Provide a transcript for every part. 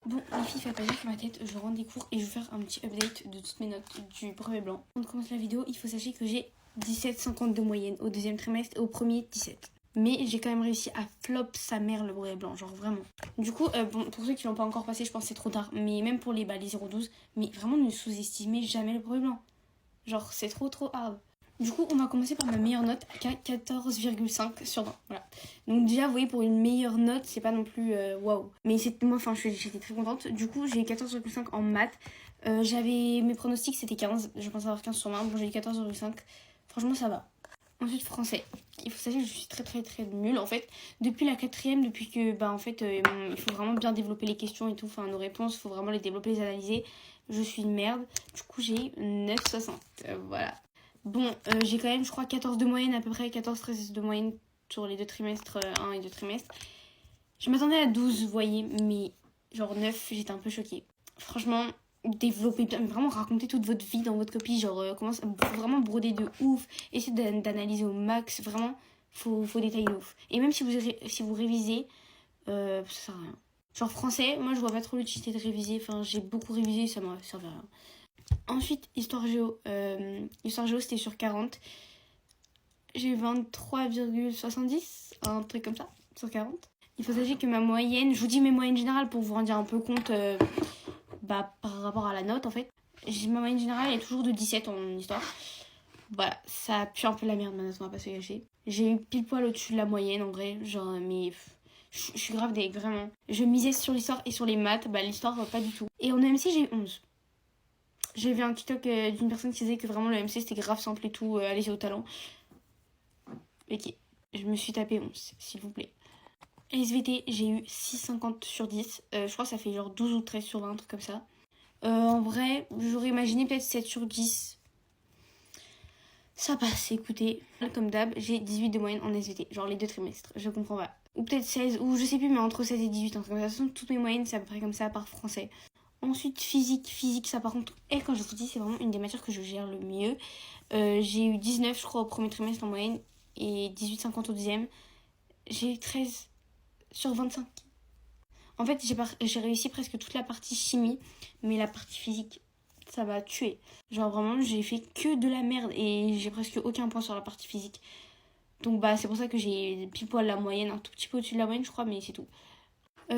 Bon, les filles, faites pas dire que ma tête, je rentre des cours et je vais faire un petit update de toutes mes notes du brevet blanc. Avant de commencer la vidéo, il faut sachez que j'ai 17,50 de moyenne au deuxième trimestre et au premier 17. Mais j'ai quand même réussi à flop sa mère le brevet blanc, genre vraiment. Du coup, bon, pour ceux qui l'ont pas encore passé, je pense que c'est trop tard. Mais même pour les 0,12, mais vraiment ne sous-estimez jamais le brevet blanc. Genre, c'est trop hard. Du coup, on va commencer par ma meilleure note, 14,5 sur 20. Voilà. Donc déjà, vous voyez, pour une meilleure note, c'est pas non plus waouh. Mais moi, j'étais très contente. Du coup, j'ai eu 14,5 en maths. J'avais mes pronostics, c'était 15. Je pensais avoir 15 sur 20. Bon, j'ai eu 14,5. Franchement, ça va. Ensuite, français. Il faut savoir que je suis très nulle en fait. Depuis la quatrième, depuis que en fait, il faut vraiment bien développer les questions et tout. Enfin, nos réponses, il faut vraiment les développer, les analyser. Je suis une merde. Du coup, j'ai 9,60. Voilà. Bon, j'ai quand même, je crois, 14 de moyenne à peu près, 14-13 de moyenne sur les deux trimestres, 1 et 2 trimestres. Je m'attendais à 12, vous voyez, mais genre 9, j'étais un peu choquée. Franchement, développez bien, vraiment racontez toute votre vie dans votre copie, genre vraiment broder de ouf, essayez d'analyser au max, vraiment, faut détailler de ouf. Et même si vous révisez, ça sert à rien. Genre français, moi je vois pas trop l'utilité de réviser, enfin j'ai beaucoup révisé, ça m'a servi à rien. Ensuite, histoire géo. Histoire géo, c'était sur 40. J'ai eu 23,70, un truc comme ça, sur 40. Il faut savoir que ma moyenne, je vous dis mes moyennes générales pour vous rendre un peu compte par rapport à la note en fait. Ma moyenne générale est toujours de 17 en histoire. Voilà, ça pue un peu la merde maintenant, on va pas se gâcher. J'ai eu pile poil au-dessus de la moyenne en vrai, genre, mais je suis grave deg, vraiment. Je misais sur l'histoire et sur les maths, l'histoire pas du tout. Et en EMC, j'ai eu 11. J'ai vu un TikTok d'une personne qui disait que vraiment le MC c'était grave simple et tout, allez au talent. Ok, je me suis tapé 11, s'il vous plaît. SVT, j'ai eu 6,50 sur 10. Je crois que ça fait genre 12 ou 13 sur 20, un truc comme ça. En vrai, j'aurais imaginé peut-être 7 sur 10. Ça passe, écoutez. Comme d'hab, j'ai 18 de moyenne en SVT, genre les deux trimestres, je comprends pas. Ou peut-être 16, ou je sais plus, mais entre 16 et 18, en tout cas. De toute façon, toutes mes moyennes, c'est à peu près comme ça, à part français. Ensuite, physique, ça par contre, et quand je vous dis, c'est vraiment une des matières que je gère le mieux. J'ai eu 19, je crois, au premier trimestre en moyenne, et 18,50 au deuxième. J'ai eu 13 sur 25. En fait, j'ai réussi presque toute la partie chimie, mais la partie physique, ça m'a tué. Genre vraiment, j'ai fait que de la merde, et j'ai presque aucun point sur la partie physique. Donc c'est pour ça que j'ai pile poil la moyenne, un tout petit peu au-dessus de la moyenne, je crois, mais c'est tout.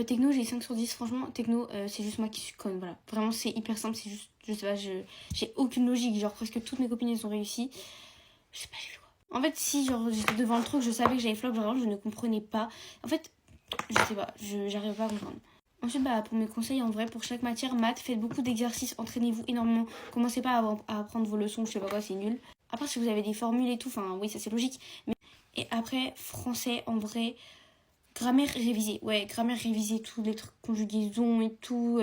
Techno, j'ai 5 sur 10. Franchement, techno, c'est juste moi qui suis conne. Voilà. Vraiment, c'est hyper simple. C'est juste, je sais pas, j'ai aucune logique. Genre, presque toutes mes copines, elles ont réussi. Je sais pas, j'ai fait quoi. En fait, si genre j'étais devant le truc, je savais que j'avais flop. Genre, je ne comprenais pas. En fait, je sais pas, j'arrive pas à comprendre. Ensuite, pour mes conseils, en vrai, pour chaque matière, maths, faites beaucoup d'exercices, entraînez-vous énormément. Commencez pas à apprendre vos leçons, je sais pas quoi, c'est nul. Après, si vous avez des formules et tout, enfin, oui, ça c'est logique. Mais... Et après, français, en vrai. Grammaire révisée, ouais, grammaire révisée, tous les trucs, conjugaisons et tout,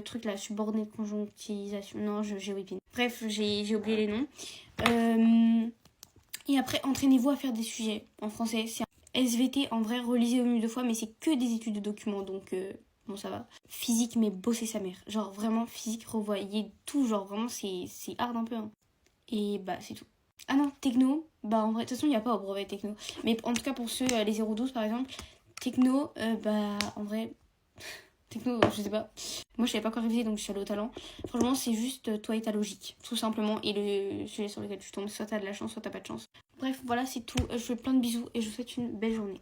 trucs là, subordonnés, conjonctisation, non, j'ai oublié. Bref, j'ai oublié les noms. Et après, entraînez-vous à faire des sujets en français. C'est un SVT, en vrai, relisez au mieux 2 fois, mais c'est que des études de documents, donc bon, ça va. Physique, mais bossez sa mère. Genre, vraiment, physique, revoyez tout, genre, vraiment, c'est hard un peu. Hein. Et c'est tout. Ah non, techno, en vrai, de toute façon, il n'y a pas au brevet techno. Mais en tout cas, pour ceux, les 0,12 par exemple, techno, en vrai, techno, je sais pas. Moi, je savais pas quoi réviser, donc je suis allée au talent. Franchement, c'est juste toi et ta logique, tout simplement. Et le sujet sur lequel tu tombes, soit t'as de la chance, soit t'as pas de chance. Bref, voilà, c'est tout. Je vous fais plein de bisous et je vous souhaite une belle journée.